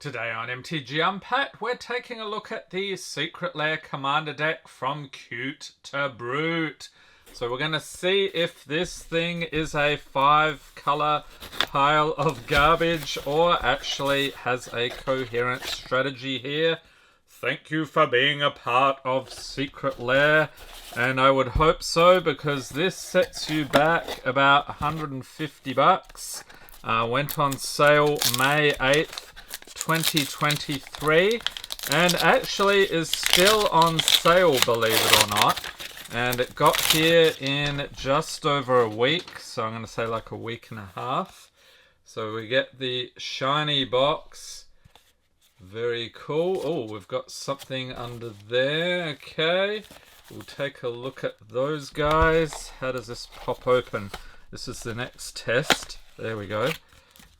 Today on MTG Unpacked, we're taking a look at the Secret Lair Commander deck from Cute to Brute. So we're going to see if this thing is a 5-color pile of garbage or actually has a coherent strategy here. Thank you for being a part of Secret Lair, and I would hope so because this sets you back about 150 bucks. Went on sale May 8th. 2023 and actually is still on sale, believe it or not, and it got here in just over a week, so I'm going to say like a week and a half. So we get the shiny box, very cool. Oh, we've got something under there. Okay, we'll take a look at those guys. How does this pop open? This is the next test. There we go.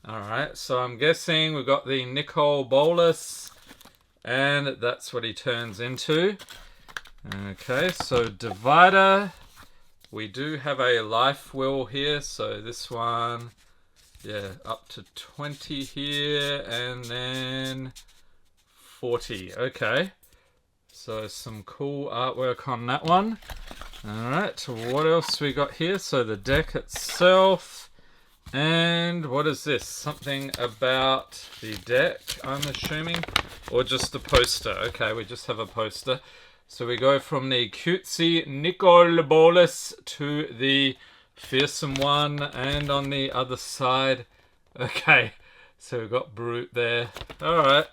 Alright, so I'm guessing we've got the Nicol Bolas, and that's what he turns into. Okay, so Divider. We do have a life wheel here, so this one, yeah, up to 20 here, and then 40. Okay, so some cool artwork on that one. Alright, what else we got here? So the deck itself. And what is this? Something about the deck, I'm assuming, or just a poster. Okay, we just have a poster. So we go from the cutesy Nicol Bolas to the fearsome one, and on the other side, okay, so we've got Brute there. Alright.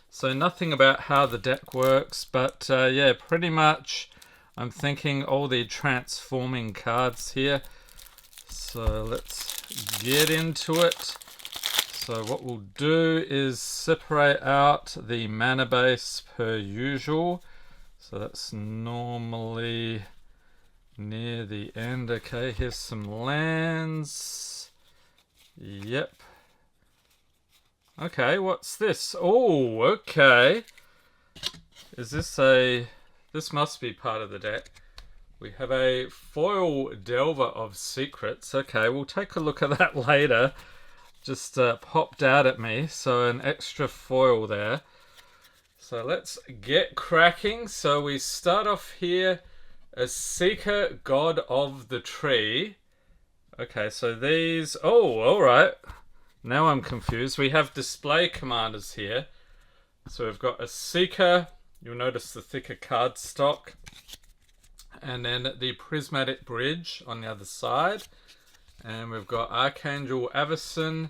So nothing about how the deck works, but yeah, pretty much I'm thinking all the transforming cards here. So let's get into it. So what we'll do is separate out the mana base per usual. So that's normally near the end. Okay, here's some lands. Yep. Okay, what's this? Oh, okay. Is this a... This must be part of the deck. We have a foil Delver of Secrets. Okay, we'll take a look at that later. Just popped out at me, so an extra foil there. So let's get cracking. So we start off here as Seeker, God of the Tree. Okay, so these... Oh, alright. Now I'm confused. We have display commanders here. So we've got a Seeker. You'll notice the thicker card stock. And then the Prismatic Bridge on the other side. And we've got Archangel Avacyn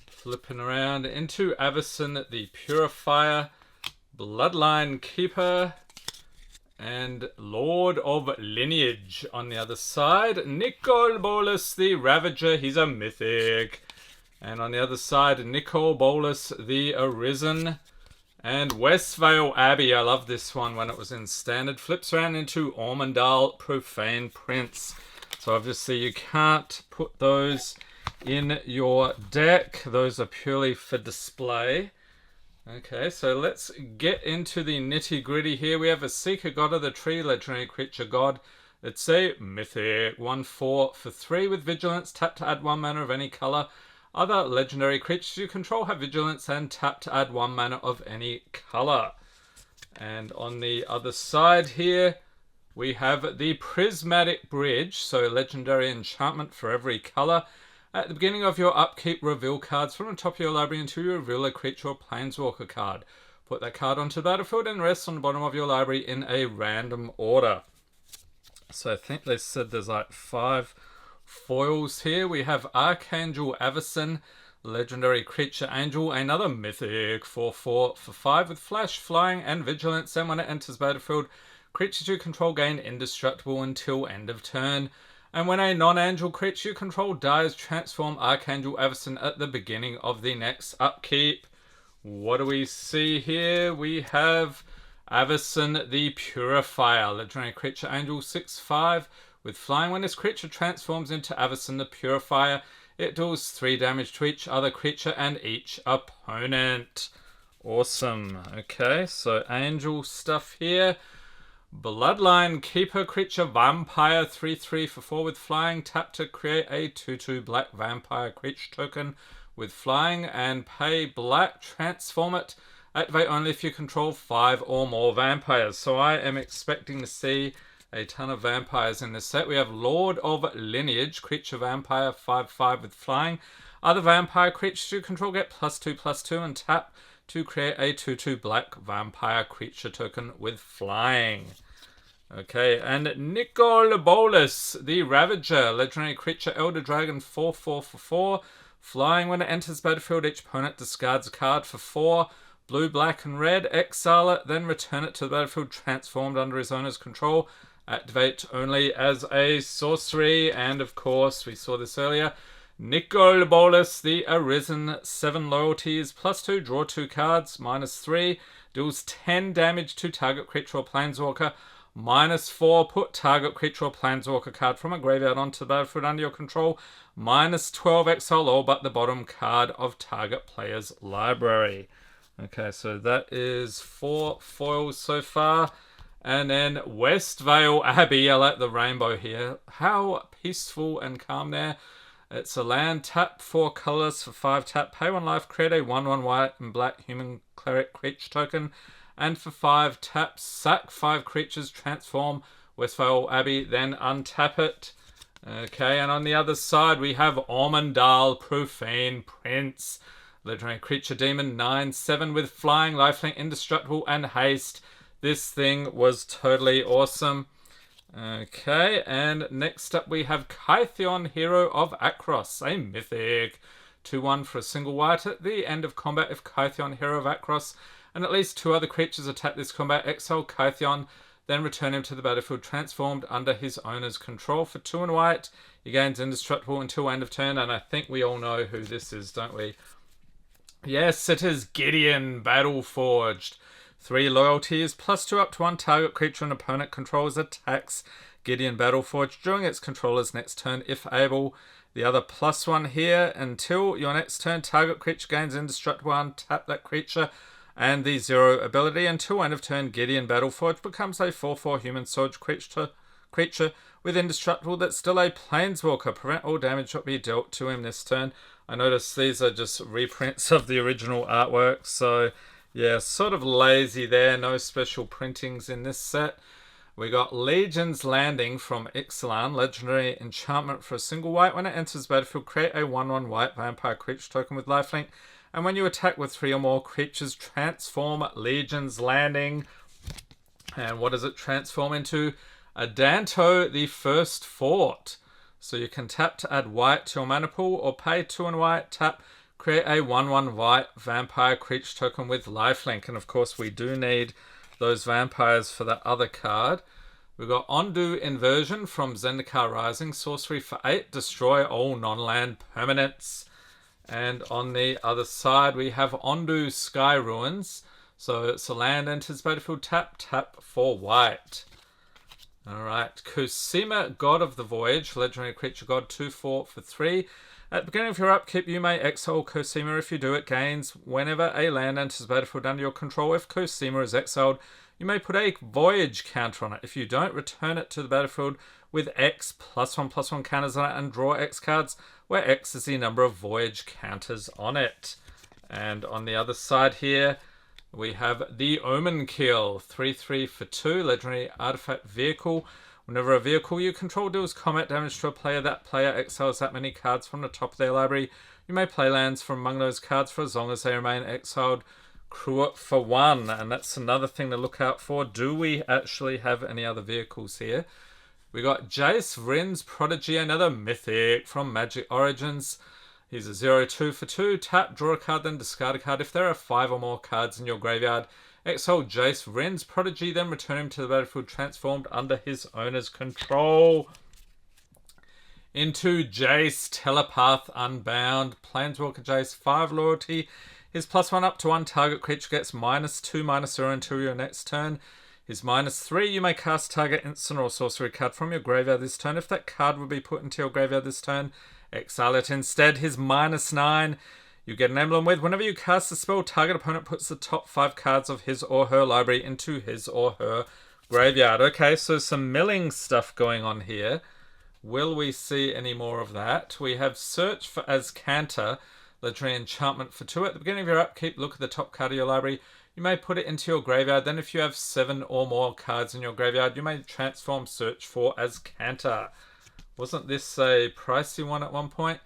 flipping around into Avacyn the Purifier, Bloodline Keeper, and Lord of Lineage on the other side. Nicol Bolas the Ravager, he's a mythic. And on the other side, Nicol Bolas the Arisen. And Westvale Abbey, I love this one when it was in standard. Flips around into Ormondale Profane Prince. So obviously you can't put those in your deck. Those are purely for display. Okay, so let's get into the nitty gritty here. We have a Seeker, God of the Tree, legendary creature god. It's a mythic 1/4 for 3 with vigilance. Tap to add 1 mana of any color. Other legendary creatures you control have vigilance and tap to add 1 mana of any color. And on the other side here, we have the Prismatic Bridge. So legendary enchantment for every color. At the beginning of your upkeep, reveal cards from the top of your library until you reveal a creature or planeswalker card. Put that card onto the battlefield and rest on the bottom of your library in a random order. So I think they said there's like 5 foils here. We have Archangel Avacyn, legendary creature angel, another mythic 4/4 for 5 with flash, flying, and vigilance. And when it enters battlefield, creatures you control gain indestructible until end of turn. And when a non-angel creature you control dies, transform Archangel Avacyn at the beginning of the next upkeep. What do we see here? We have Avacyn the Purifier, legendary creature angel 6/5. With flying, when this creature transforms into Avacyn the Purifier, it deals 3 damage to each other creature and each opponent. Awesome. Okay, so angel stuff here. Bloodline Keeper creature vampire 3/3 for 4 with flying. Tap to create a 2/2 black vampire creature token with flying and pay black, transform it, activate only if you control 5 or more vampires. So I am expecting to see a ton of vampires in this set. We have Lord of Lineage, creature vampire, 5/5 with flying. Other vampire creatures you control get +2/+2 and tap to create a 2/2 black vampire creature token with flying. Okay, and Nicol Bolas, the Ravager, legendary creature, Elder Dragon, 4/4 for 4. Flying, when it enters battlefield, each opponent discards a card for 4. Blue, black, and red. Exile it, then return it to the battlefield transformed under his owner's control. Activate only as a sorcery. And of course, we saw this earlier, Nicol Bolas, the Arisen, 7 loyalties, +2, draw 2 cards, -3, deals 10 damage to target creature or planeswalker, -4, put target creature or planeswalker card from a graveyard onto the battlefield under your control, -12, exile all but the bottom card of target player's library. Okay, so that is 4 foils so far. And then Westvale Abbey, I like the rainbow here. How peaceful and calm there. It's a land, tap 4 colors for 5 tap, pay 1 life, create a 1/1 white and black human cleric creature token, and for 5 tap, sack 5 creatures, transform Westvale Abbey, then untap it. Okay, and on the other side we have Ormondal Profane Prince, legendary creature demon, 9/7 with flying, lifelink, indestructible, and haste. This thing was totally awesome. Okay, and next up we have Kytheon, Hero of Akros, a mythic. 2/1 for a single white. At the end of combat, if Kytheon, Hero of Akros, and at least 2 other creatures attack this combat, exile Kytheon, then return him to the battlefield transformed under his owner's control. For 2 and white, he gains indestructible until end of turn, and I think we all know who this is, don't we? Yes, it is Gideon, Battleforged. 3 loyalties, +2 up to 1 target creature an opponent controls attacks Gideon Battleforged during its controller's next turn if able. The other +1 here, until your next turn, target creature gains indestructible, untap that creature and the 0 ability. Until end of turn, Gideon Battleforged becomes a 4/4 human sword creature with indestructible that's still a planeswalker. Prevent all damage that be dealt to him this turn. I notice these are just reprints of the original artwork, so yeah, sort of lazy there. No special printings in this set. We got Legion's Landing from Ixalan, legendary enchantment for a single white. When it enters battlefield, create a 1/1 white vampire creature token with lifelink. And when you attack with 3 or more creatures, transform Legion's Landing. And what does it transform into? Adanto, the First Fort. So you can tap to add white to your mana pool, or pay 2 and white, tap, create a 1/1 white vampire creature token with lifelink. And of course we do need those vampires for that other card. We've got Ondu Inversion from Zendikar Rising, sorcery for 8, destroy all non-land permanents. And on the other side we have Ondu Sky Ruins. So it's a land, enters battlefield, tap, tap for white. Alright, Kusima, God of the Voyage, legendary creature god, 2/4 for 3. At the beginning of your upkeep, you may exile Cosima. If you do, it gains whenever a land enters battlefield under your control. If Cosima is exiled, you may put a Voyage counter on it. If you don't, return it to the battlefield with X +1/+1 counters on it and draw X cards, where X is the number of Voyage counters on it. And on the other side here, we have the Omen Kill, 3/3 for 2, legendary artifact vehicle. Whenever a vehicle you control deals combat damage to a player, that player exiles that many cards from the top of their library. You may play lands from among those cards for as long as they remain exiled. Crew it for 1, and that's another thing to look out for. Do we actually have any other vehicles here? We got Jace Vryn's Prodigy, another mythic from Magic Origins. He's a 0/2 for 2. Tap, draw a card, then discard a card. If there are 5 or more cards in your graveyard, exile Jace Vryn's Prodigy, then return him to the battlefield transformed under his owner's control. Into Jace Telepath Unbound, Planeswalker Jace, 5 loyalty. His +1 up to 1 target creature gets -2/-0 until your next turn. His -3, you may cast target instant or sorcery card from your graveyard this turn. If that card would be put into your graveyard this turn, exile it instead. His -9, you get an emblem with, whenever you cast a spell, target opponent puts the top 5 cards of his or her library into his or her graveyard. Okay, so some milling stuff going on here. Will we see any more of that? We have Search for Azcanta, legendary enchantment for 2. At the beginning of your upkeep, look at the top card of your library. You may put it into your graveyard. Then if you have 7 or more cards in your graveyard, you may transform search for Azcanta. Wasn't this a pricey one at one point?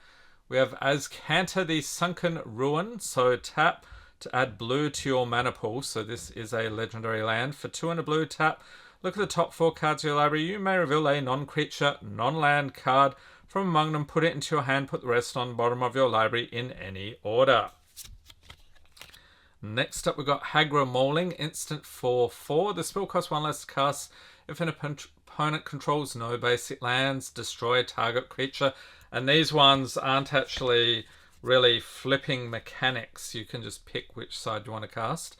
We have Azcanta, the Sunken Ruin. So tap to add blue to your mana pool. So this is a legendary land. For 2 and a blue, tap. Look at the top 4 cards of your library. You may reveal a non-creature, non-land card from among them. Put it into your hand. Put the rest on the bottom of your library in any order. Next up, we've got Hagra Mauling, instant for 4. The spell costs 1 less to cast. If an opponent controls no basic lands, destroy a target creature. And these ones aren't actually really flipping mechanics. You can just pick which side you want to cast.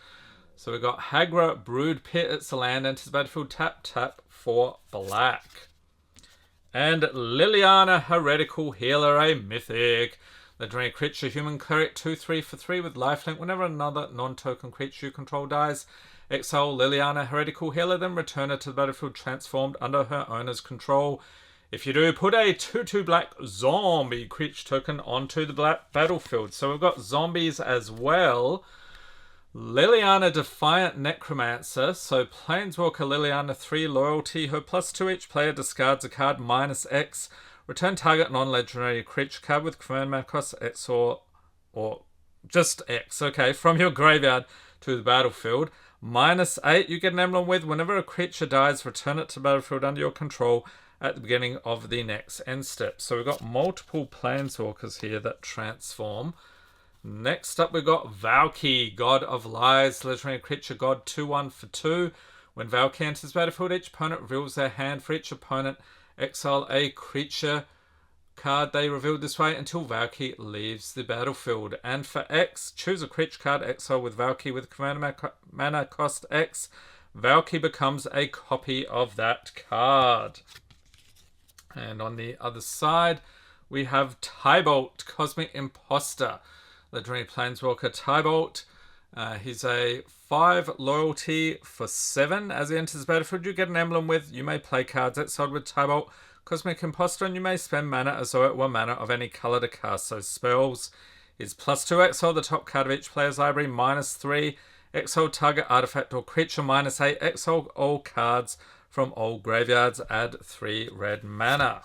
So we've got Hagra Brood Pit. It's a land, enters the battlefield, tap, tap for black. And Liliana Heretical Healer, a mythic. Legendary creature, human cleric, 2/3 for 3 with lifelink. Whenever another non-token creature you control dies, exile Liliana Heretical Healer, then return her to the battlefield transformed under her owner's control. If you do, put a 2/2 black zombie creature token onto the black battlefield. So we've got zombies as well. Liliana Defiant Necromancer. So Planeswalker Liliana 3 loyalty. Her +2 each player discards a card -X. Return target non-legendary creature card with command mana cost X or just X, okay, from your graveyard to the battlefield. -8, you get an emblem with. Whenever a creature dies, return it to the battlefield under your control at the beginning of the next end step. So we've got multiple Planeswalkers here that transform. Next up, we've got Valki, God of Lies, legendary creature god, 2/1 for 2. When Valki enters the battlefield, each opponent reveals their hand. For each opponent, exile a creature card they revealed this way until Valki leaves the battlefield. And for X, choose a creature card, exile with Valki with command mana cost X. Valki becomes a copy of that card. And on the other side, we have Tybalt, Cosmic Imposter. Legendary Planeswalker Tybalt. He's a 5 loyalty for 7. As he enters the battlefield, you get an emblem with. You may play cards exiled with Tybalt, Cosmic Imposter, and you may spend mana as though it were mana of any color to cast. So spells is +2 exile the top card of each player's library, -3 exile target artifact or creature, -8 exile all cards from all graveyards, add 3 red mana.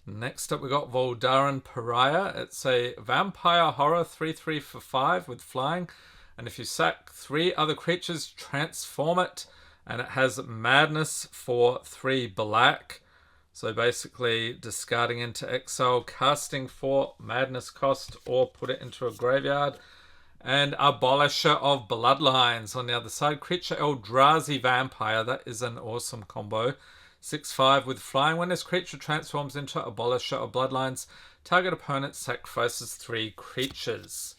Next up, we got Voldaran Pariah. It's a vampire horror 3/3 for 5 with flying. And if you sack 3 other creatures, transform it. And it has madness for 3 black. So basically discarding into exile, casting for madness cost, or put it into a graveyard. And Abolisher of Bloodlines on the other side. Creature Eldrazi Vampire. That is an awesome combo. 6/5 with flying. When this creature transforms into Abolisher of Bloodlines, target opponent sacrifices 3 creatures.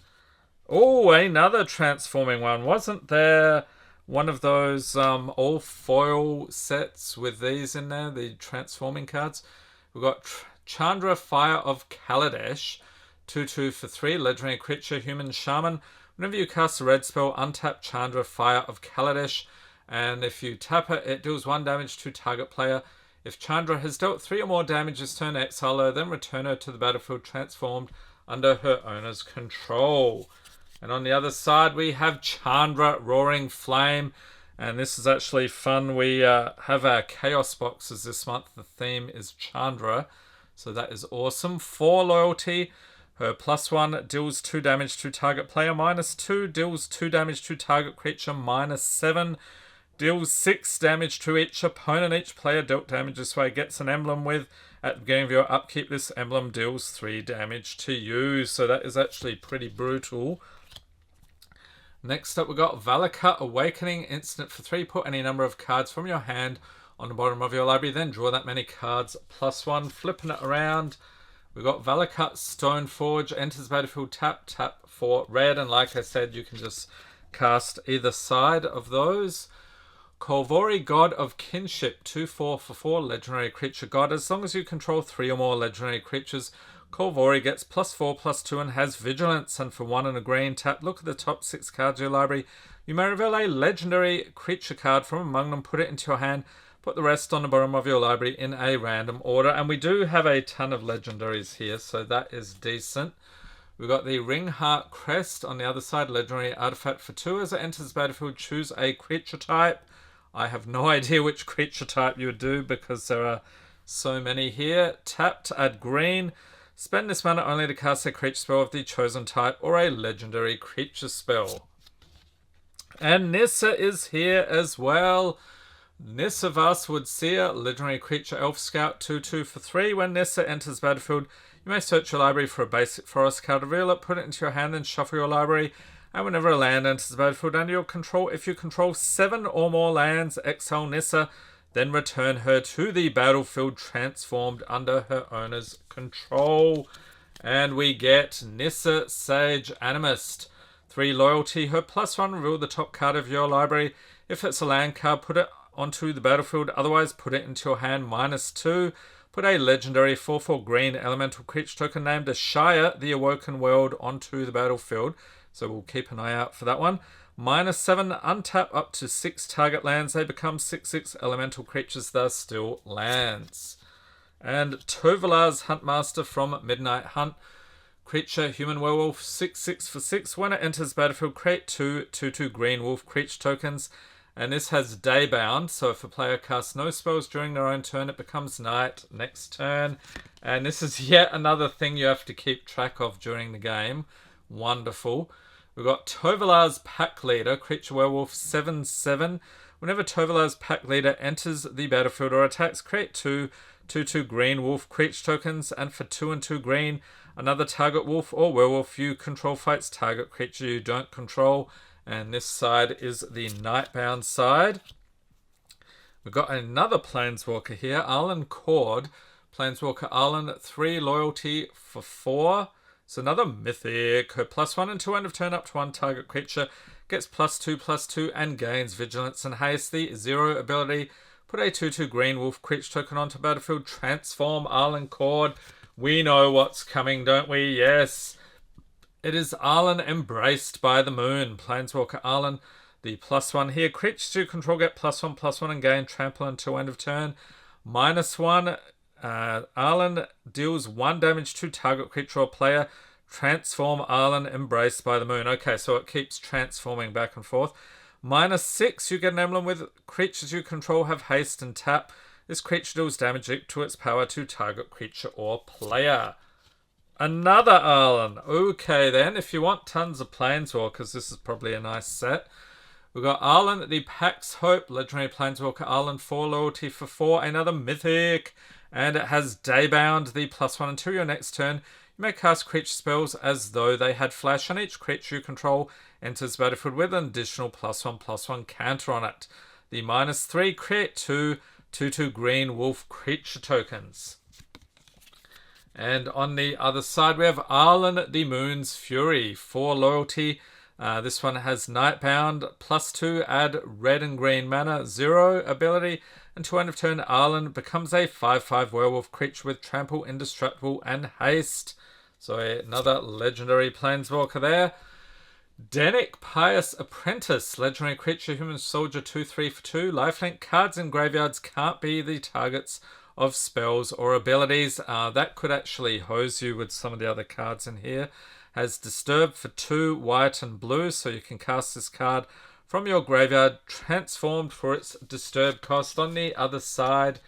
Oh, another transforming one. Wasn't there one of those all foil sets with these in there, the transforming cards? We've got Chandra Fire of Kaladesh, 2/2 for 3, legendary creature, human shaman. Whenever you cast a red spell, untap Chandra Fire of Kaladesh. And if you tap it, it deals 1 damage to target player. If Chandra has dealt 3 or more damage this turn, exile her, then return her to the battlefield transformed under her owner's control. And on the other side, we have Chandra Roaring Flame. And this is actually fun. We have our Chaos boxes this month. The theme is Chandra. So that is awesome. 4 loyalty. Her +1 deals 2 damage to target player. -2 deals 2 damage to target creature. -7 deals 6 damage to each opponent. Each player dealt damage this way gets an emblem with. At the beginning of your upkeep, this emblem deals 3 damage to you. So that is actually pretty brutal. Next up, we got Valakut Awakening, instant for 3. Put any number of cards from your hand on the bottom of your library, then draw that many cards, +1. Flipping it around, we got Valakut Stoneforge, enters battlefield, tap, tap for red. And like I said, you can just cast either side of those. Kolvori, God of Kinship, 2/4 for 4, legendary creature god. As long as you control 3 or more legendary creatures, Kolvori gets +4/+2 and has vigilance. And for 1 and a green, tap, look at the top 6 cards of your library. You may reveal a legendary creature card from among them, put it into your hand, Put the rest on the bottom of your library in a random order. And we do have a ton of legendaries here, so that is decent. We've got the Ringheart Crest on the other side, legendary artifact for 2. As it enters the battlefield, choose a creature type. I have no idea which creature type you would do because there are so many here. Tap to add green. Spend this mana only to cast a creature spell of the chosen type or a legendary creature spell. And Nissa is here as well. Nissa Vastwood Seer, legendary creature elf scout, 2/2 for 3. When Nissa enters battlefield, you may search your library for a basic forest card, reveal it, put it into your hand, then shuffle your library. And whenever a land enters the battlefield under your control, if you control 7 or more lands, exile Nissa, then return her to the battlefield transformed under her owner's control. And we get Nissa Sage Animist. 3 loyalty, her +1, reveal the top card of your library. If it's a land card, put it onto the battlefield, otherwise put it into your hand. -2. Put a legendary 4/4 green elemental creature token named Ashaya, the Awoken World, onto the battlefield. So we'll keep an eye out for that one. -7, untap up to 6 target lands. They become 6/6 elemental creatures, thus still lands. And Tovalar's Huntmaster from Midnight Hunt. Creature, human werewolf, 6/6 for 6. When it enters battlefield, create 2/2 green wolf creature tokens. And this has Daybound, so if a player casts no spells during their own turn, it becomes night next turn. And this is yet another thing you have to keep track of during the game. Wonderful. We've got Tovalar's Pack Leader, creature werewolf, 7/7. Whenever Tovalar's Pack Leader enters the battlefield or attacks, create 2/2 green wolf creature tokens. And for 2 and 2 green, another target wolf or werewolf you control fights target creature you don't control. And this side is the Nightbound side. We've got another Planeswalker here, Arlen Cord. Planeswalker Arlen, 3 loyalty for 4. It's another Mythic. Her +1 until end of turn up to 1 target creature. Gets +2/+2 and gains Vigilance and Haste. The 0 ability. Put a 2/2 green wolf creature token onto battlefield. Transform Arlen Cord. We know what's coming, don't we? Yes. It is Arlen Embraced by the Moon. Planeswalker Arlen, the +1 here. Creatures you control get +1/+1 and gain trample until end of turn. -1. Arlen deals 1 damage to target creature or player. Transform Arlen Embraced by the Moon. Okay, so it keeps transforming back and forth. -6. You get an emblem with creatures you control have haste and tap. This creature deals damage equal to its power to target creature or player. Another Arlen. Okay then, if you want tons of Planeswalkers, this is probably a nice set. We've got Arlen, the Pax Hope, legendary Planeswalker Arlen, 4 loyalty for 4, another Mythic. And it has Daybound, the +1 until your next turn. You may cast creature spells as though they had flash on each creature you control enters battlefield with an additional +1/+1 counter on it. The -3, create 2/2 green wolf creature tokens. And on the other side, we have Arlen, the Moon's Fury, 4 loyalty. This one has Nightbound, +2, add red and green mana, 0 ability. Until end of turn, Arlen becomes a 5/5 werewolf creature with trample, indestructible, and haste. So another legendary Planeswalker there. Denic Pious Apprentice, legendary creature, human soldier, 2/3 for 2. Lifelink, cards in graveyards can't be the targets of spells or abilities. That could actually hose you with some of the other cards in here. Has Disturb for 2 white and blue, so you can cast this card from your graveyard, transformed for its Disturb cost. On the other side,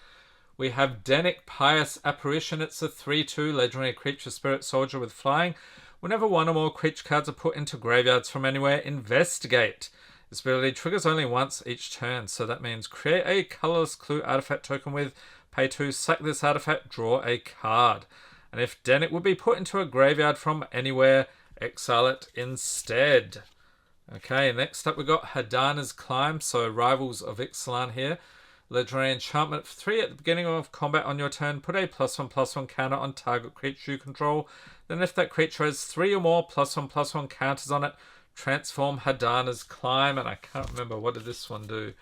we have Denic Pious Apparition. It's a 3/2 legendary creature spirit soldier with flying. Whenever 1 or more creature cards are put into graveyards from anywhere, investigate. This ability triggers only once each turn, so that means create a colorless clue artifact token with pay 2, sack this artifact, draw a card. And if Denic would be put into a graveyard from anywhere, exile it instead. Okay, next up we've got Hadana's Climb, so Rivals of Ixalan here. Legendary enchantment for 3 at the beginning of combat on your turn. Put a +1/+1 counter on target creature you control. Then if that creature has 3 or more +1/+1 counters on it, transform Hadana's Climb. And I can't remember, what did this one do?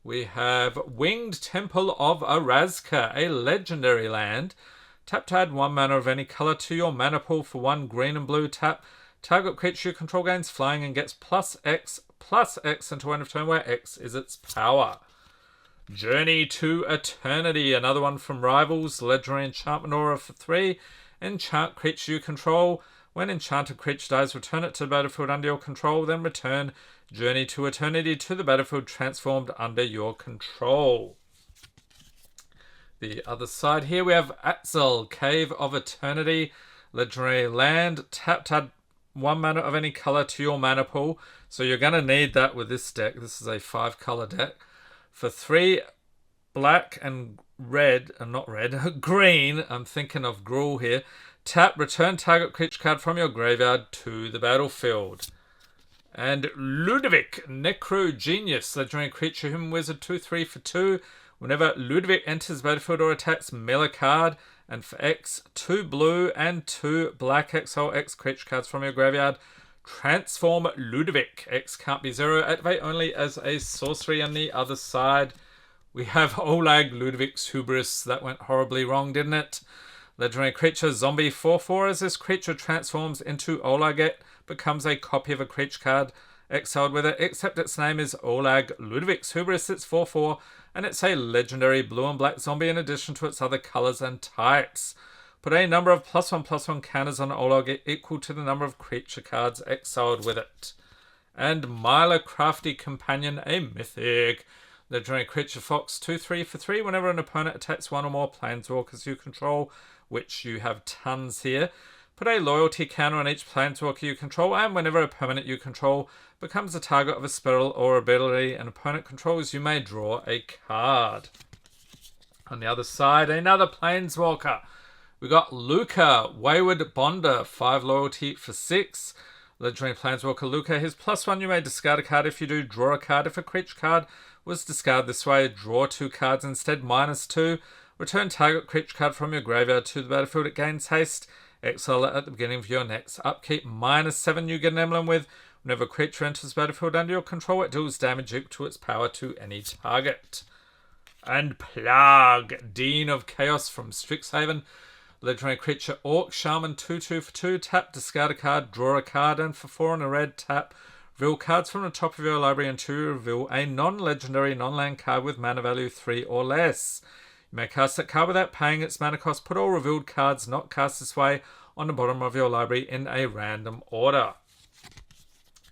We have Winged Temple of Arazka, a legendary land. Tap to add 1 mana of any color to your mana pool for 1 green and blue. Tap. Target creature you control gains flying and gets +X until end of turn, where X is its power. Journey to Eternity, another one from Rivals. Legendary Enchantment Aura for 3. Enchant creature you control. When enchanted creature dies, return it to the battlefield under your control. Then return Journey to Eternity to the battlefield transformed under your control. The other side here we have Atzel, Cave of Eternity. Legendary land. Tap to add 1 mana of any color to your mana pool. So you're going to need that with this deck. This is a 5-color deck. For 3 black and red, not red, green, I'm thinking of Gruul here. Tap, return target creature card from your graveyard to the battlefield. And Ludovic, Necro Genius, legendary creature, human wizard, 2/3 for 2. Whenever Ludovic enters battlefield or attacks, mill a card. And for X, 2 blue and 2 black exile X creature cards from your graveyard. Transform Ludovic. X can't be 0. Activate only as a sorcery. On the other side, we have Olag Ludovic's Hubris. That went horribly wrong, didn't it? Legendary creature, zombie 4/4. As this creature transforms into Olag, it becomes a copy of a creature card exiled with it, except its name is Olag Ludovic's Hubris. It's 4/4, and it's a legendary blue and black zombie in addition to its other colors and types. Put a number of +1/+1 counters on Olag equal to the number of creature cards exiled with it. And Myla Crafty Companion, a mythic. Legendary creature Fox, 2/3 for 3. Whenever an opponent attacks 1 or more planeswalkers you control, which you have tons here, put a loyalty counter on each planeswalker you control, and whenever a permanent you control becomes the target of a spell or ability an opponent controls, you may draw a card. On the other side, another planeswalker. We got Luca, Wayward Bonder, 5 loyalty for 6. Legendary Planeswalker Luca, his +1, you may discard a card. If you do, draw a card. If a creature card was discarded this way, draw 2 cards instead, -2. Return target creature card from your graveyard to the battlefield. It gains haste. Exile it at the beginning of your next upkeep. -7, you get an emblem with. Whenever a creature enters the battlefield under your control, it deals damage equal to its power to any target. And Plague, Dean of Chaos from Strixhaven. Legendary creature Orc Shaman, 2/2 for 2. Tap, discard a card, draw a card, and for 4 and a red, tap. Reveal cards from the top of your library until you reveal a non-legendary, non-land card with mana value 3 or less. You may cast that card without paying its mana cost. Put all revealed cards not cast this way on the bottom of your library in a random order.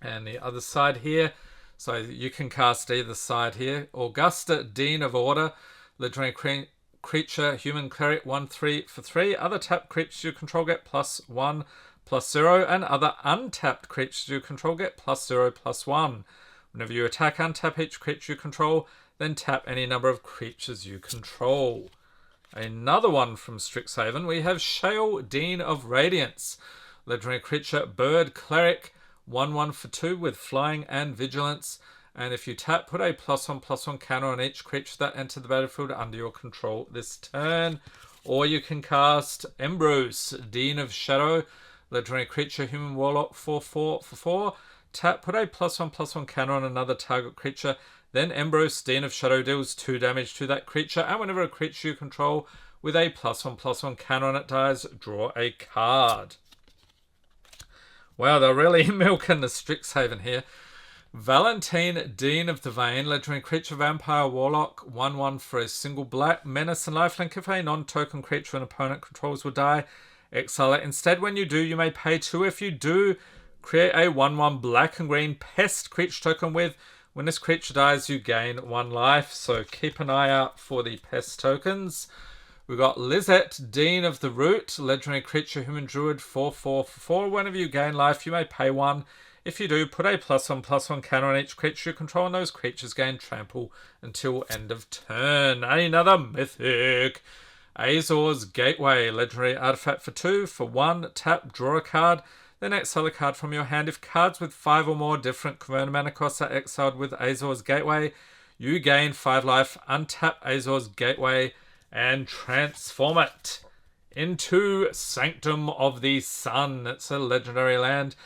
And the other side here, so you can cast either side here. Augusta, Dean of Order. Legendary creature, human cleric, 1/3 for 3. Other tapped creatures you control get +1/+0, and other untapped creatures you control get +0/+1. Whenever you attack, untap each creature you control, then tap any number of creatures you control. Another one from Strixhaven, we have Shale, Dean of Radiance. Legendary creature, bird cleric, 1/1 for 2 with flying and vigilance. And if you tap, put a +1/+1 counter on each creature that entered the battlefield under your control this turn. Or you can cast Embrose, Dean of Shadow. Legendary creature, human warlock, 4/4 for 4. Tap, put a +1/+1 counter on another target creature. Then Embrose, Dean of Shadow, deals 2 damage to that creature. And whenever a creature you control with a +1/+1 counter on it dies, draw a card. Wow, they're really milking the Strixhaven here. Valentine, Dean of the Vein, legendary creature, vampire, warlock, 1/1 for a single black, menace and lifelink. If a non-token creature an opponent controls will die, exile it. Instead, when you do, you may pay 2. If you do, create a 1/1 black and green pest creature token with. When this creature dies, you gain 1 life, so keep an eye out for the pest tokens. We've got Lizette, Dean of the Root, legendary creature, human druid, 4/4 for 4. Whenever you gain life, you may pay 1. If you do, put a +1/+1 counter on each creature you control, and those creatures gain trample until end of turn. Another mythic. Azor's Gateway, legendary artifact for 2. For 1, tap, draw a card, then exile a card from your hand. If cards with 5 or more different converted mana costs are exiled with Azor's Gateway, you gain 5 life. Untap Azor's Gateway and transform it into Sanctum of the Sun. It's a legendary land.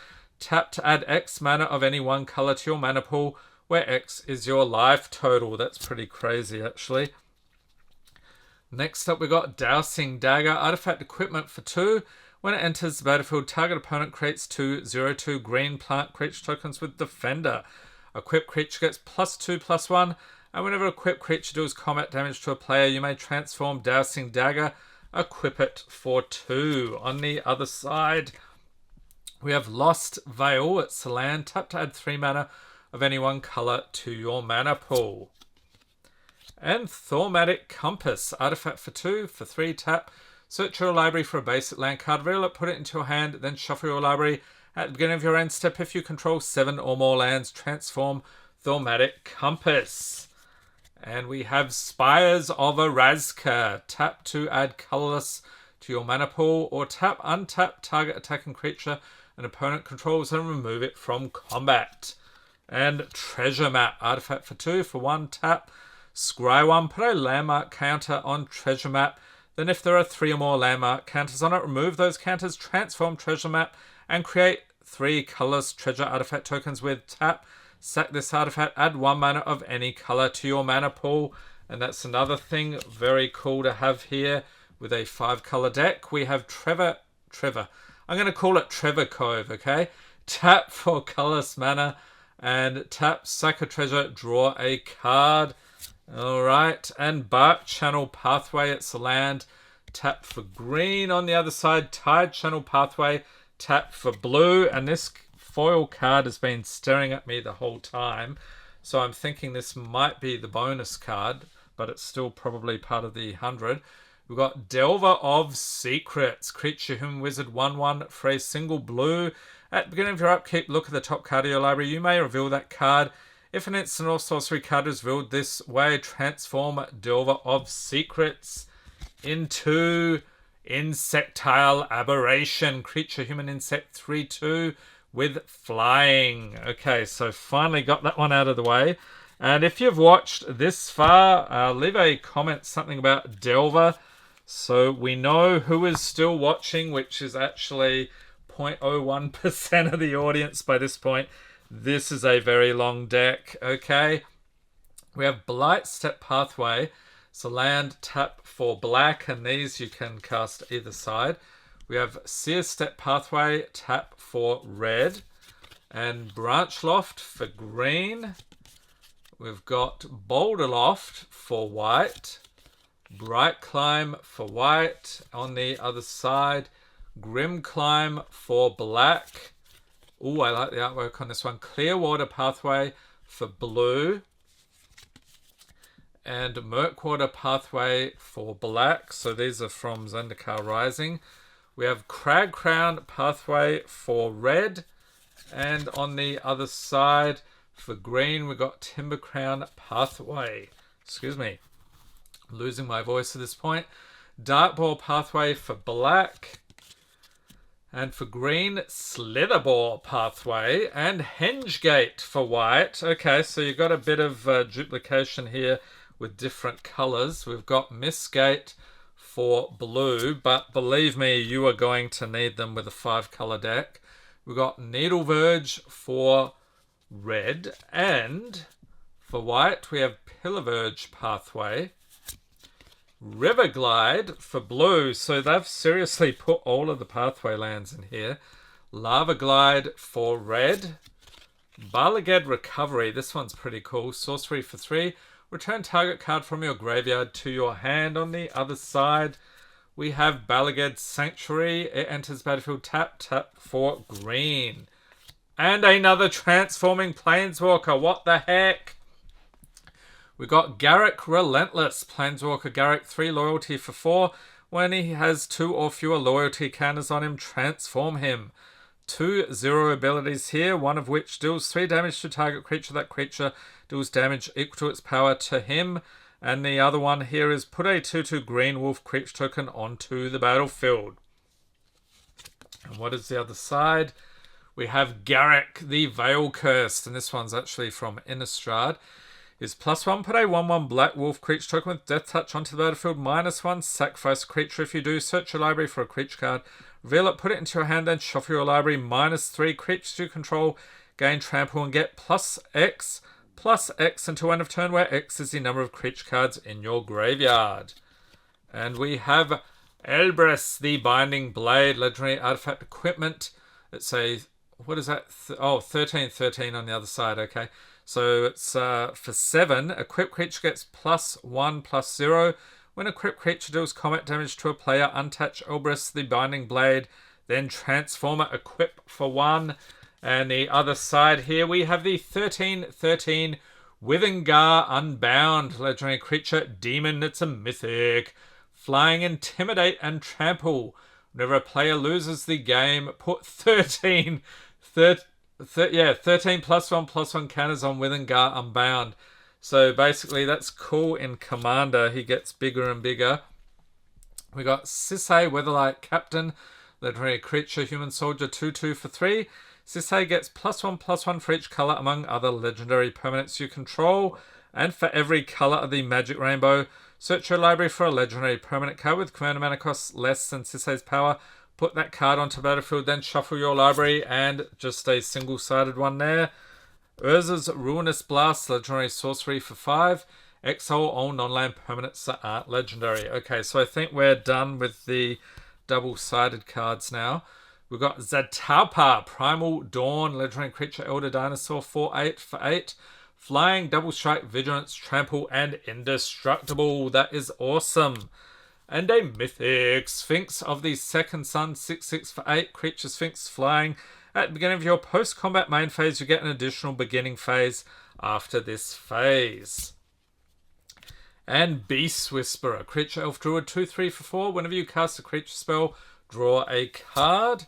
Tap to add X mana of any one color to your mana pool, where X is your life total. That's pretty crazy, actually. Next up, we got Dowsing Dagger, artifact equipment for 2. When it enters the battlefield, target opponent creates 2/0/2 green plant creature tokens with Defender. Equipped creature gets +2/+1. And whenever a equipped creature deals combat damage to a player, you may transform Dousing Dagger, equip it for 2. On the other side, we have Lost Veil. It's a land. Tap to add 3 mana of any one colour to your mana pool. And Thaumatic Compass. Artifact for 2, for 3 tap. Search your library for a basic land card. Reveal it, put it into your hand, then shuffle your library. At the beginning of your end step, if you control 7 or more lands, transform Thaumatic Compass. And we have Spires of Erazka. Tap to add colourless to your mana pool, or tap, untap target attacking creature an opponent controls and remove it from combat. And Treasure Map. Artifact for 2, for 1 tap. Scry 1, put a landmark counter on Treasure Map. Then if there are 3 or more landmark counters on it, remove those counters, transform Treasure Map, and create 3 colourless treasure artifact tokens with tap. Sack this artifact, add 1 mana of any colour to your mana pool. And that's another thing very cool to have here with a 5 colour deck. We have Trevor. I'm going to call it Trevor Cove, okay? Tap for colourless mana and tap, sack a treasure, draw a card. Alright, and Bark Channel Pathway, it's a land. Tap for green. On the other side, Tide Channel Pathway, tap for blue. And this foil card has been staring at me the whole time. So I'm thinking this might be the bonus card, but it's still probably part of the 100. We've got Delver of Secrets. Creature, human, wizard, 1/1 for a single blue. At the beginning of your upkeep, look at the top card of your library. You may reveal that card. If an instant or sorcery card is revealed this way, transform Delver of Secrets into Insectile Aberration. Creature, human, insect, 3/2 with flying. Okay, so finally got that one out of the way. And if you've watched this far, leave a comment, something about Delver, so we know who is still watching, which is actually 0.01% of the audience by this point. This is a very long deck, okay? We have Blightstep Pathway. So land, tap for black, and these you can cast either side. We have Seer Step Pathway, tap for red. And Branch Loft for green. We've got Boulder Loft for white. Bright Climb for white. On the other side, Grim Climb for black. Oh, I like the artwork on this one. Clearwater Pathway for blue. And Murkwater Pathway for black. So these are from Zendikar Rising. We have Crag Crown Pathway for red. And on the other side, for green, we've got Timber Crown Pathway. Excuse me. I'm losing my voice at this point. Darkball Pathway for black. And for green, Slitherball Pathway. And Hengegate for white. Okay, so you've got a bit of duplication here with different colours. We've got Mistgate for blue, but believe me, you are going to need them with a 5 colour deck. We've got Needle Verge for red, and for white we have Pillar Verge Pathway. River Glide for blue, so they've seriously put all of the pathway lands in here. Lava Glide for red. Balagad Recovery, this one's pretty cool. Sorcery for 3. Return target card from your graveyard to your hand. On the other side, we have Balagad Sanctuary. It enters battlefield, tap, tap for green. And another transforming Planeswalker. What the heck? We got Garruk Relentless. Planeswalker Garruk, 3 loyalty for 4. When he has 2 or fewer loyalty counters on him, transform him. 2 0 abilities here, one of which deals 3 damage to target creature. That creature deals damage equal to its power to him. And the other one here is put a 2/2 green wolf creature token onto the battlefield. And what is the other side? We have Garruk the Veil Cursed, and this one's actually from Innistrad. Is +1, put a 1/1 black wolf creature token with death touch onto the battlefield. -1, sacrifice a creature. If you do, search your library for a creature card. Reveal it, put it into your hand, then shuffle your library. -3, creatures you control gain trample and get +X until end of turn, where X is the number of creature cards in your graveyard. And we have Elbrus the Binding Blade, legendary artifact equipment. It's a, what is that? 13 on the other side, okay. So it's for 7. Equipped creature gets +1/+0. When a equipped creature deals combat damage to a player, untouch Elbrus the Binding Blade, then transform it, equip for 1. And the other side here, we have the 13/13 Withengar Unbound legendary creature demon. It's a mythic. Flying, Intimidate, and Trample. Whenever a player loses the game, put 13 +1/+1 counters on Withengar Unbound. So basically that's cool in Commander. He gets bigger and bigger. We got Sisay, Weatherlight Captain, legendary creature, human soldier, 2/2 for 3. Sisay gets +1/+1 for each color among other legendary permanents you control. And for every color of the Magic Rainbow, search your library for a legendary permanent card with commander mana cost less than Sisay's power. Put that card onto battlefield, then shuffle your library, and just a single-sided one there. Urza's Ruinous Blast, legendary sorcery for 5. Exile all non-land permanents that aren't legendary. Okay, so I think we're done with the double-sided cards now. We've got Zatapa, Primal Dawn, legendary creature, Elder Dinosaur, 4/8 for 8. Flying, Double Strike, Vigilance, Trample, and Indestructible. That is awesome. And a Mythic, Sphinx of the Second Sun, 6/6 for 8. Creature Sphinx, flying. At the beginning of your post-combat main phase, you get an additional beginning phase after this phase. And Beast Whisperer, creature elf druid, 2/3 for 4. Whenever you cast a creature spell, draw a card.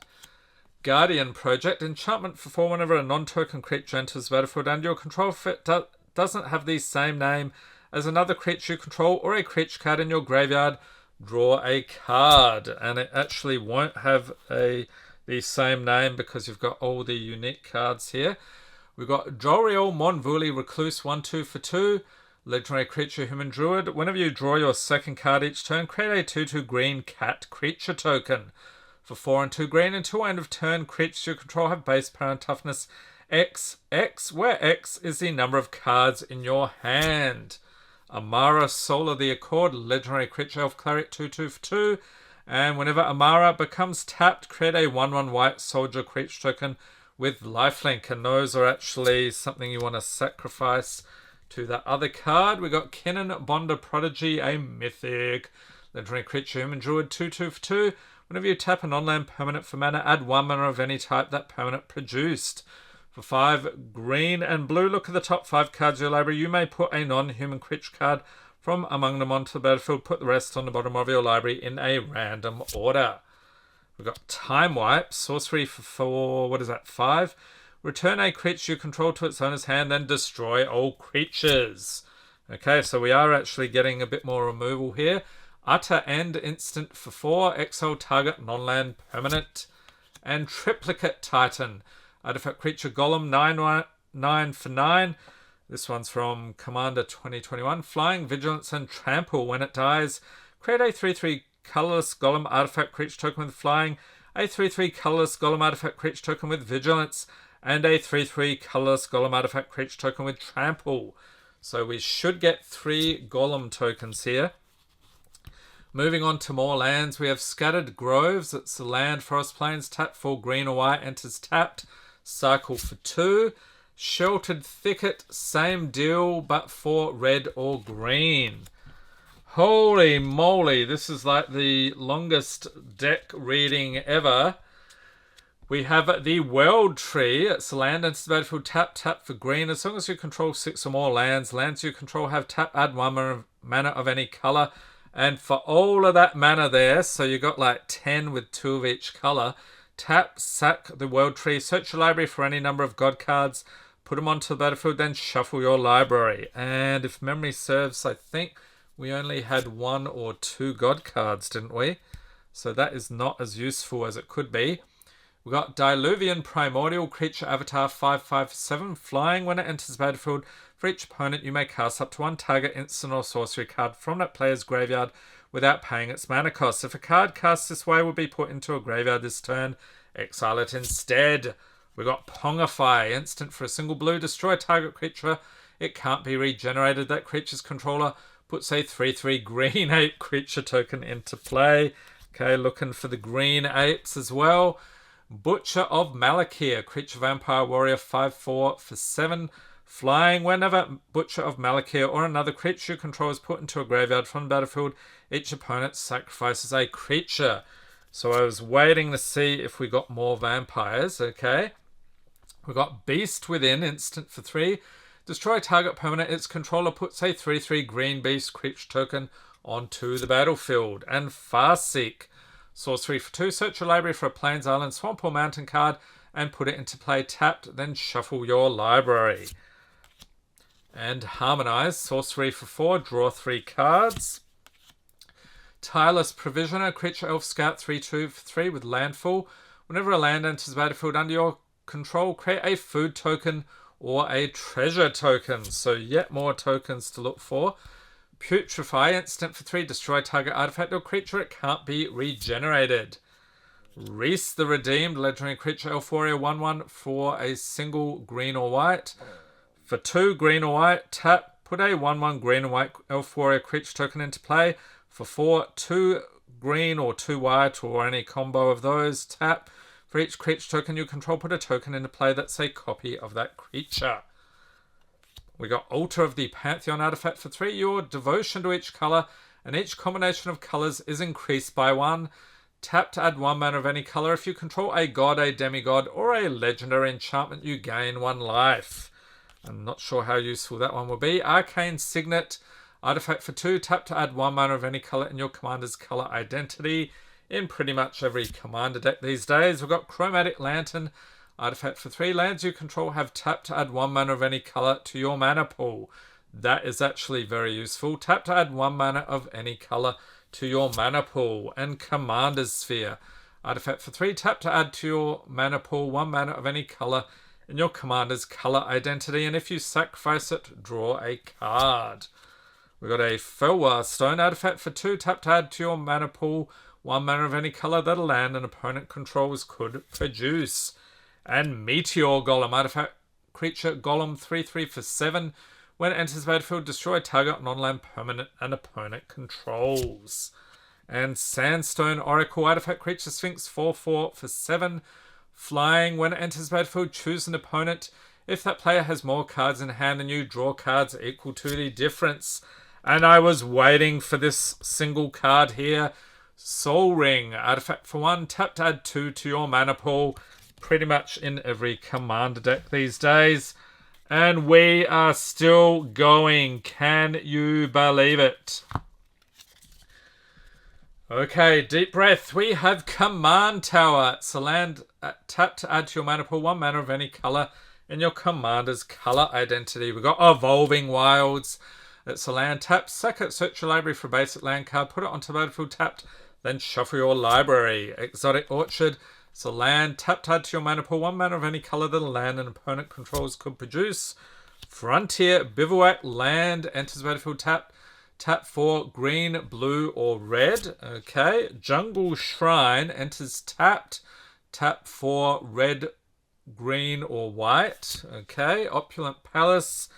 Guardian Project, enchantment for 4. Whenever a non-token creature enters the battlefield under your control, if it doesn't have the same name as another creature you control or a creature card in your graveyard, draw a card. And it actually won't have the same name because you've got all the unique cards here. We've got Joriel Monvuli Recluse, 1/2 for 2. Legendary creature, human druid. Whenever you draw your second card each turn, create a 2/2 green cat creature token. For 4 and 2 green, until end of turn, creatures you control have base power and toughness XX, where X is the number of cards in your hand. Amara, Soul of the Accord, legendary creature, elf cleric, 2/2 for 2. And whenever Amara becomes tapped, create a 1/1 white soldier creature token with lifelink. And those are actually something you want to sacrifice to that other card. We got Kinnan, Bonder Prodigy, a mythic. Legendary creature, human druid, 2/2 for 2. Whenever you tap a non-land permanent for mana, add 1 mana of any type that permanent produced. For 5 green and blue, look at the top 5 cards of your library. You may put a non-human creature card from among them onto the battlefield. Put the rest on the bottom of your library in a random order. We've got Time Wipe, sorcery for 4, 5. Return a creature you control to its owner's hand, then destroy all creatures. Okay, so we are actually getting a bit more removal here. Utter End, instant for 4. Exile target non-land permanent. And Triplicate Titan, artifact creature golem, 9 for 9. This one's from Commander 2021. Flying, Vigilance, and Trample. When it dies, create a 3/3 colorless golem artifact creature token with flying, a 3/3 colorless golem artifact creature token with Vigilance, and a 3/3 colorless golem artifact creature token with Trample. So we should get 3 golem tokens here. Moving on to more lands, we have Scattered Groves. It's the land, forest, plains, tap 4 green or white, enters tapped, cycle for 2. Sheltered Thicket, same deal, but for red or green. Holy moly, this is like the longest deck reading ever. We have the World Tree. It's a land, enters the battlefield, tap for green. As long as you control 6 or more lands, lands you control have tap, add 1 mana of any color. And for all of that mana there, so you got like 10 with 2 of each color, tap, sack the World Tree, search your library for any number of god cards, put them onto the battlefield, then shuffle your library. And if memory serves, I think we only had 1 or 2 god cards, didn't we? So that is not as useful as it could be. We got Diluvian Primordial, creature avatar, 5/5/7, flying. When it enters the battlefield, for each opponent you may cast up to 1 target instant or sorcery card from that player's graveyard without paying its mana cost. If a card cast this way will be put into a graveyard this turn, exile it instead. We got Pongify, instant for a single blue, destroy a target creature. It can't be regenerated. That creature's controller puts a 3/3 green ape creature token into play. Okay, looking for the green apes as well. Butcher of Malakir, creature vampire warrior, 5/4 for 7. Flying, whenever Butcher of MacLeod or another creature you control is put into a graveyard from the battlefield, each opponent sacrifices a creature. So I was waiting to see if we got more vampires, okay? We got Beast Within, instant for 3. Destroy target permanent. Its controller puts a 3/3 green beast creature token onto the battlefield. And Farseek, sorcery for 2. Search your library for a Plains Island, Swamp or Mountain card and put it into play tapped, then shuffle your library. And Harmonize, sorcery for 4. Draw 3 cards. Tireless Provisioner, creature elf scout 3/2 for 3 with landfall. Whenever a land enters the battlefield under your control, create a food token or a treasure token. So yet more tokens to look for. Putrefy, instant for 3. Destroy target artifact or creature. It can't be regenerated. Reese the Redeemed, legendary creature elf warrior 1/1 for a single green or white. For 2 green or white, tap, put a 1/1 green and white elf warrior creature token into play. For 4, 2 green or 2 white or any combo of those, tap. For each creature token you control, put a token into play that's a copy of that creature. We got Altar of the Pantheon artifact for 3. Your devotion to each colour and each combination of colours is increased by 1. Tap to add 1 mana of any colour. If you control a god, a demigod, or a legendary enchantment, you gain 1 life. I'm not sure how useful that one will be. Arcane Signet, artifact for 2. Tap to add 1 mana of any colour in your commander's colour identity. In pretty much every commander deck these days. We've got Chromatic Lantern, artifact for 3. Lands you control have tap to add 1 mana of any colour to your mana pool. That is actually very useful. Tap to add 1 mana of any colour to your mana pool. And Commander's Sphere, artifact for 3. Tap to add to your mana pool 1 mana of any colour in your commander's colour identity, and if you sacrifice it, draw a card. We've got a Felwar Stone, artifact for 2. Tap to add to your mana pool 1 mana of any colour that a land an opponent controls could produce. And Meteor Golem, artifact creature Golem 3/3 for 7. When it enters the battlefield, destroy target non-land permanent an opponent controls. And Sandstone Oracle, artifact creature Sphinx 4/4 for 7. Flying, when it enters the battlefield, choose an opponent. If that player has more cards in hand than you, draw cards equal to the difference. And I was waiting for this single card here. Soul Ring, artifact for 1. Tap to add 2 to your mana pool. Pretty much in every commander deck these days. And we are still going. Can you believe it? Okay, deep breath. We have Command Tower. It's a land, tap to add to your mana pool 1 mana of any colour in your commander's colour identity. We've got Evolving Wilds. It's a land, tap, sack it, search your library for a basic land card, put it onto the battlefield tapped, then shuffle your library. Exotic Orchard. It's a land, tap to add to your mana pool 1 mana of any colour that a land an opponent controls could produce. Frontier Bivouac, land, enters the battlefield tapped. Tap for green, blue, or red. Okay. Jungle Shrine enters tapped. Tap for red, green, or white. Okay. Opulent Palace.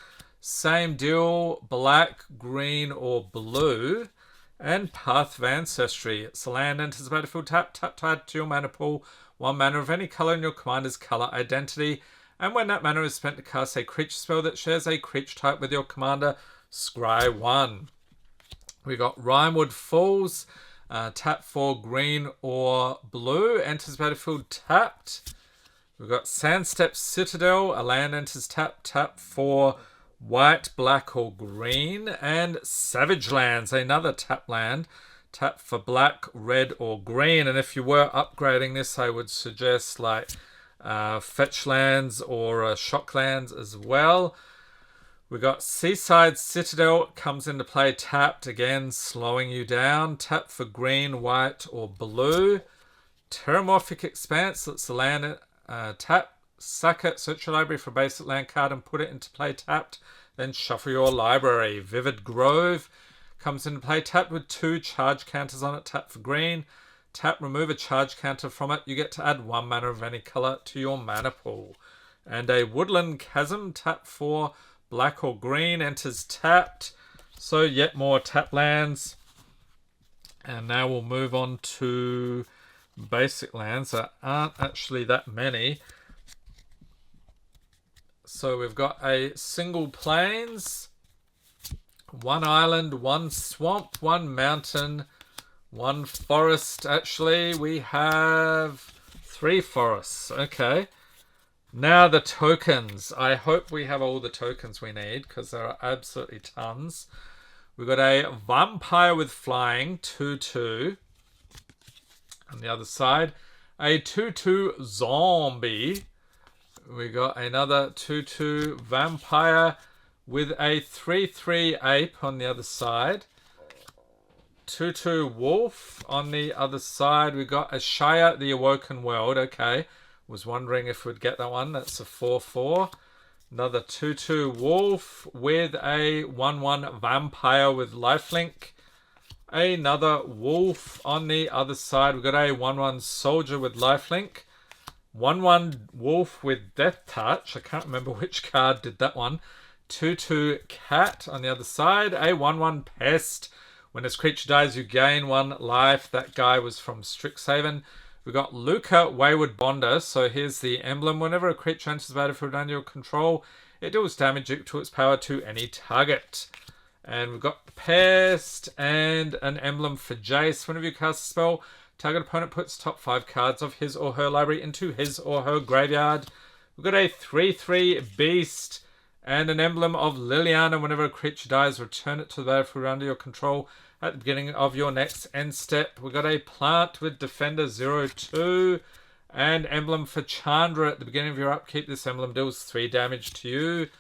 Same deal. Black, green, or blue. And Path of Ancestry. It's a land, enters the battlefield tapped. Tap to add to your mana pool 1 mana of any colour in your commander's colour identity. And when that mana is spent to cast a creature spell that shares a creature type with your commander, scry 1. We got Rimewood Falls, tap for green or blue, enters battlefield tapped. We've got Sandstep Citadel, a land enters tap for white, black or green. And Savage Lands, another tap land, tap for black, red or green. And if you were upgrading this, I would suggest like Fetch Lands or Shock Lands as well. We got Seaside Citadel, comes into play tapped, again slowing you down. Tap for green, white or blue. Terramorphic Expanse, that's the land, tap, sack it, search your library for a basic land card and put it into play tapped, then shuffle your library. Vivid Grove comes into play tapped with 2 charge counters on it. Tap for green, tap, remove a charge counter from it. You get to add 1 mana of any colour to your mana pool. And a Woodland Chasm, tap for black or green, enters tapped. So yet more tap lands. And now we'll move on to basic lands. There aren't actually that many. So we've got a single plains, one island, one swamp, one mountain, one forest. Actually, we have 3 forests. Okay. Now the tokens. I hope we have all the tokens we need because there are absolutely tons. We've got a vampire with flying, 2/2. On the other side, a 2/2 zombie. We got another 2/2 vampire with a 3/3 ape on the other side. 2/2 wolf on the other side. We got a Shire, the Awoken World. Okay. Was wondering if we'd get that one. That's a 4/4. Another 2/2 wolf with a 1/1 vampire with lifelink. Another wolf on the other side. We've got a 1/1 soldier with lifelink. 1/1 wolf with death touch. I can't remember which card did that one. 2/2 cat on the other side. A 1/1 pest. When this creature dies, you gain 1 life. That guy was from Strixhaven. We've got Luca, Wayward Bonder. So here's the emblem. Whenever a creature enters the battlefield under your control, it deals damage equal to its power to any target. And we've got Pest and an emblem for Jace. Whenever you cast a spell, target opponent puts top 5 cards of his or her library into his or her graveyard. We've got a 3/3 Beast and an emblem of Liliana. Whenever a creature dies, return it to the battlefield under your control at the beginning of your next end step. We've got a plant with Defender 0/2 and emblem for Chandra. At the beginning of your upkeep, this emblem deals 3 damage to you.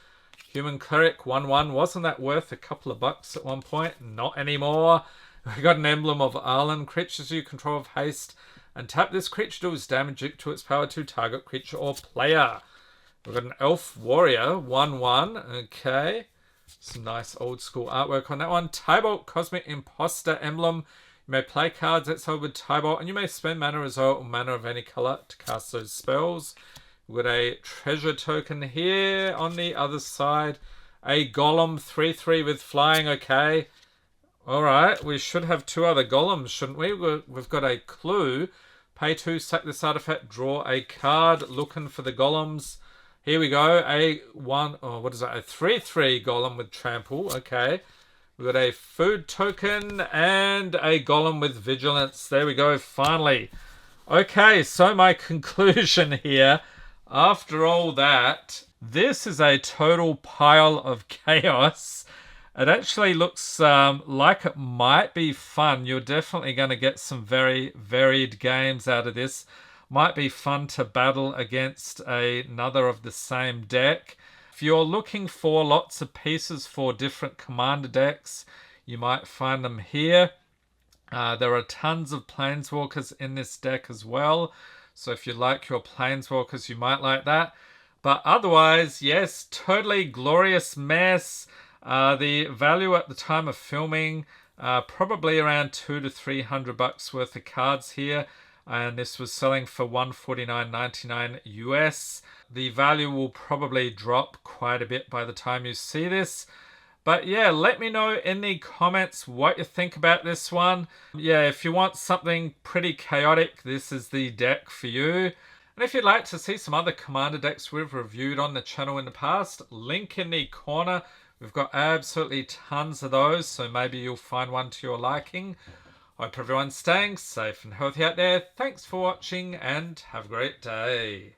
Human Cleric 1/1. Wasn't that worth a couple of bucks at one point? Not anymore. We got an emblem of Arlen. Creatures you control of haste and tap this creature deals damage to its power to target creature or player. We've got an Elf Warrior 1/1. Okay. Some nice old school artwork on that one. Tybalt Cosmic Imposter emblem. You may play cards outside with Tybalt and you may spend mana result or mana of any color to cast those spells. We've got a treasure token here on the other side. A golem 3/3 with flying. Okay. Alright, we should have 2 other golems, shouldn't we? We've got a clue. Pay 2, sack this artifact, draw a card. Looking for the golems. Here we go. A 3/3 golem with trample. Okay. We've got a food token and a golem with vigilance. There we go, finally. Okay, so my conclusion here, after all that, this is a total pile of chaos. It actually looks like it might be fun. You're definitely going to get some very varied games out of this. Might be fun to battle against another of the same deck. If you're looking for lots of pieces for different commander decks, you might find them here. There are tons of planeswalkers in this deck as well. So if you like your planeswalkers, you might like that. But otherwise, yes, totally glorious mess. The value at the time of filming, probably around $200 to $300 worth of cards here. And this was selling for $149.99 US. The value will probably drop quite a bit by the time you see this. But yeah, let me know in the comments what you think about this one. Yeah, if you want something pretty chaotic, this is the deck for you. And if you'd like to see some other commander decks we've reviewed on the channel in the past, link in the corner. We've got absolutely tons of those, so maybe you'll find one to your liking. Hope everyone's staying safe and healthy out there. Thanks for watching and have a great day.